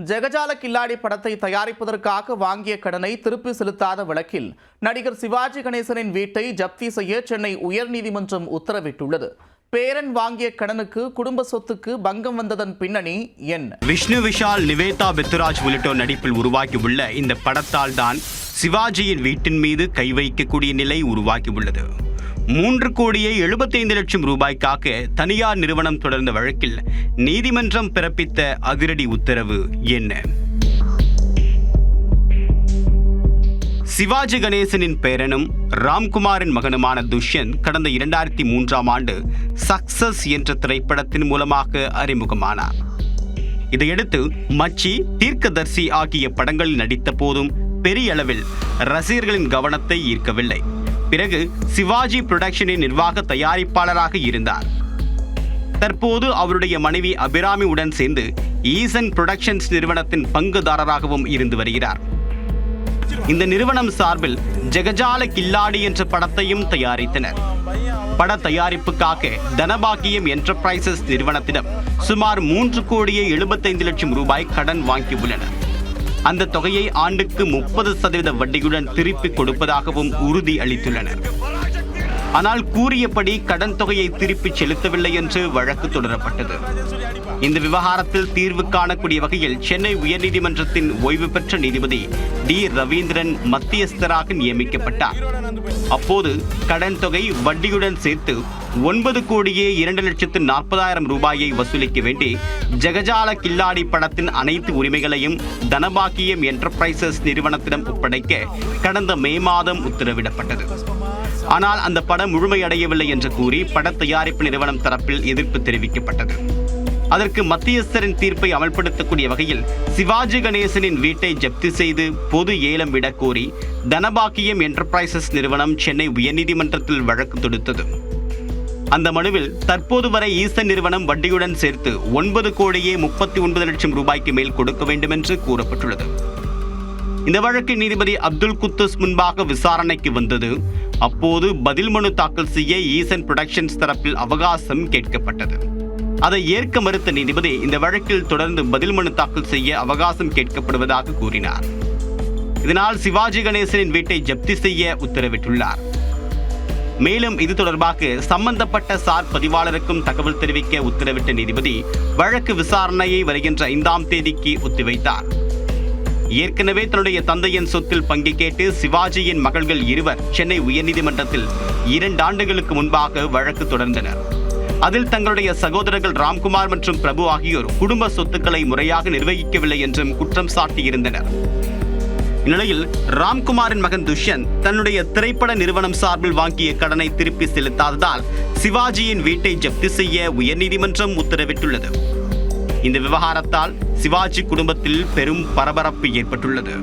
ஜெகஜால கில்லாடி படத்தை தயாரிப்பதற்காக வாங்கிய கடனை திருப்பி செலுத்தாத வழக்கில் நடிகர் சிவாஜி கணேசனின் வீட்டை ஜப்தி செய்ய சென்னை உயர்நீதிமன்றம் உத்தரவிட்டுள்ளது. பேரன் வாங்கிய கடனுக்கு குடும்ப சொத்துக்கு பங்கம் வந்ததன் பின்னணி என்ன? விஷ்ணு விஷால், நிவேதா பெத்துராஜ் உள்ளிட்டோர் நடிப்பில் உருவாக்கியுள்ள இந்த படத்தால் தான் சிவாஜியின் வீட்டின் மீது கை வைக்கக்கூடிய நிலை உருவாக்கியுள்ளது. 3,75,00,000 ரூபாய்க்காக தனியார் நிறுவனம் தொடர்ந்த வழக்கில் நீதிமன்றம் பிறப்பித்த அதிரடி உத்தரவு என்ன? சிவாஜி கணேசனின் பேரனும் ராம்குமாரின் மகனுமான துஷ்யந்த் கடந்த 2003ஆம் ஆண்டு சக்சஸ் என்ற திரைப்படத்தின் மூலமாக அறிமுகமானார். இதையடுத்து மச்சி, தீர்க்கதர்சி ஆகிய படங்களில் நடித்த போதும் பெரிய அளவில் ரசிகர்களின் கவனத்தை ஈர்க்கவில்லை. பிறகு சிவாஜி புரொடக்ஷனின் நிர்வாக தயாரிப்பாளராக இருந்தார். தற்போது அவருடைய மனைவி அபிராமி உடன் சேர்ந்து ஈசன் புரொடக்ஷன்ஸ் நிறுவனத்தின் பங்குதாரராகவும் இருந்து வருகிறார். இந்த நிறுவனம் சார்பில் ஜெகஜால கில்லாடி என்ற படத்தையும் தயாரித்தனர். பட தயாரிப்புக்காக தனபாக்கியம் என்டர்பிரைசஸ் நிறுவனத்திடம் சுமார் 3,75,00,000 ரூபாய் கடன் வாங்கியுள்ளனர். அந்த தொகையை ஆண்டுக்கு 30% வட்டியுடன் திருப்பிக் கொடுப்பதாகவும் உறுதி அளித்துள்ளனர். ஆனால் கூறியபடி கடன் தொகையை திருப்பிச் செலுத்தவில்லை என்று வழக்கு தொடரப்பட்டது. இந்த விவகாரத்தில் தீர்வு காணக்கூடிய வகையில் சென்னை உயர்நீதிமன்றத்தின் ஓய்வு பெற்ற நீதிபதி டி. ரவீந்திரன் மத்தியஸ்தராக நியமிக்கப்பட்டார். அப்போது கடன் தொகை வட்டியுடன் சேர்த்து 9,02,40,000 ரூபாயை வசூலிக்க வேண்டி ஜெகஜால கில்லாடி படத்தின் அனைத்து உரிமைகளையும் தனபாக்கியம் என்டர்பிரைசஸ் நிறுவனத்திடம் ஒப்படைக்க கடந்த மே மாதம் உத்தரவிடப்பட்டது. ஆனால் அந்த படம் முழுமையடையவில்லை என்று கூறி பட தயாரிப்பு நிறுவனம் தரப்பில் எதிர்ப்பு தெரிவிக்கப்பட்டது. அதற்கு மத்தியஸ்தரின் தீர்ப்பை அமல்படுத்தக்கூடிய வகையில் சிவாஜி கணேசனின் வீட்டை ஜப்தி செய்து பொது ஏலம் விட கோரி தனபாக்கியம் என்டர்பிரைசஸ் நிறுவனம் சென்னை உயர்நீதிமன்றத்தில் வழக்கு தொடுத்தது. அந்த மனுவில் தற்போது வரை ஈசன் நிறுவனம் வட்டியுடன் சேர்த்து 9,39,00,000 ரூபாய்க்கு மேல் கொடுக்க வேண்டும் என்று கூறப்பட்டுள்ளது. இந்த வழக்கு நீதிபதி அப்துல் குத்தூஸ் முன்பாக விசாரணைக்கு வந்தது. அப்போது பதில் மனு தாக்கல் செய்ய ஈசன் புரொடக்ஷன்ஸ் தரப்பில் அவகாசம் கேட்கப்பட்டது. அதை ஏற்க மறுத்த நீதிபதி இந்த வழக்கில் தொடர்ந்து பதில் மனு தாக்கல் செய்ய அவகாசம் கேட்கப்படுவதாக கூறினார். இதனால் சிவாஜி கணேசனின் வீட்டை ஜப்தி செய்ய உத்தரவிட்டுள்ளார். மேலும் இது தொடர்பாக சம்பந்தப்பட்ட சார் பதிவாளருக்கும் தகவல் தெரிவிக்க உத்தரவிட்ட நீதிபதி வழக்கு விசாரணையை வருகின்ற 5ஆம் தேதிக்கு ஒத்திவைத்தார். ஏற்கனவே தன்னுடைய தந்தையின் சொத்தில் பங்கு கேட்டு சிவாஜியின் மகள்கள் இருவர் சென்னை உயர்நீதிமன்றத்தில் 2 ஆண்டுகளுக்கு முன்பாக வழக்கு தொடர்ந்தனர். அதில் தங்களுடைய சகோதரர்கள் ராம்குமார் மற்றும் பிரபு ஆகியோர் குடும்ப சொத்துக்களை முறையாக நிர்வகிக்கவில்லை என்றும் குற்றம் சாட்டியிருந்தனர். இந்நிலையில் ராம்குமாரின் மகன் துஷ்யந்த் தன்னுடைய திரைப்பட நிறுவனம் சார்பில் வாங்கிய கடனை திருப்பி செலுத்தாததால் சிவாஜியின் வீட்டை ஜப்தி செய்ய உயர்நீதிமன்றம் உத்தரவிட்டுள்ளது. இந்த விவகாரத்தால் சிவாஜி குடும்பத்தில் பெரும் பரபரப்பு ஏற்பட்டுள்ளது.